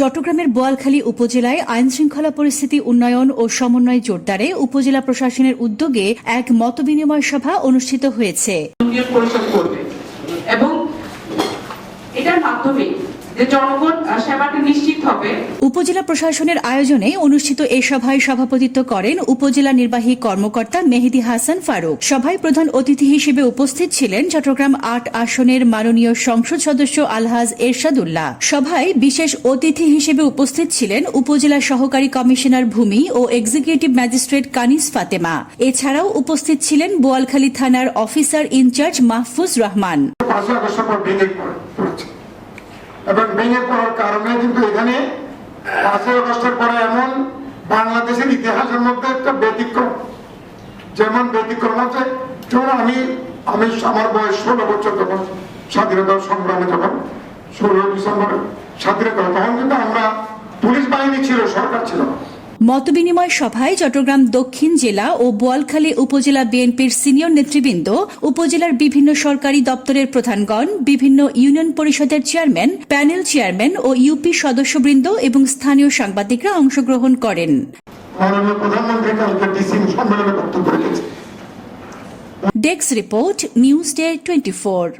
চট্টগ্রামের বোয়ালখালী উপজেলায় আইনশৃঙ্খলা পরিস্থিতি উন্নয়ন ও সমন্বয় জোরদারে উপজেলা প্রশাসনের উদ্যোগে এক মতবিনিময় সভা অনুষ্ঠিত হয়েছে। এবং এটার মাধ্যমে যে জনগণ সেবাটা নিশ্চিত হবে। উপজেলা প্রশাসনের আয়োজনে অনুষ্ঠিত এ সভায় সভাপতিত্ব করেন উপজেলা নির্বাহী কর্মকর্তা মেহেদী হাসান ফারুক। সভায় প্রধান অতিথি হিসেবে উপস্থিত ছিলেন চট্টগ্রাম ৮ আসনের মাননীয় সংসদ সদস্য আলহাজ এরশাদুল্লাহ। সভায় বিশেষ অতিথি হিসেবে উপস্থিত ছিলেন উপজেলা সহকারী কমিশনার ভূমি ও এক্সিকিউটিভ ম্যাজিস্ট্রেট কানিস ফাতেমা। এছাড়াও উপস্থিত ছিলেন বোয়ালখালী থানার অফিসার ইনচার্জ মাহফুজ রহমান। এবং ভেঙে পড়ার কারণে কিন্তু এখানে ৫ই আগস্টের পরে এমন বাংলাদেশের ইতিহাসের মধ্যে একটা ব্যতিক্রম, যেমন ব্যতিক্রম আছে। যেমন আমি আমার বয়স ১৬ বছর, তখন স্বাধীনতা সংগ্রামে, যখন ১৬ ডিসেম্বর স্বাধীনতা, তখন কিন্তু আমরা পুলিশ বাহিনী ছিল, সরকার ছিল। মতবিনিময় সভায় চট্টগ্রাম দক্ষিণ জেলা ও বোয়ালখালী উপজেলা বিএনপির সিনিয়র নেতৃবৃন্দ, উপজেলার বিভিন্ন সরকারি দপ্তরের প্রধানগণ, বিভিন্ন ইউনিয়ন পরিষদের চেয়ারম্যান, প্যানেল চেয়ারম্যান ও ইউপি সদস্যবৃন্দ এবং স্থানীয় সাংবাদিকরা অংশগ্রহণ করেন। Desk report, news day 24।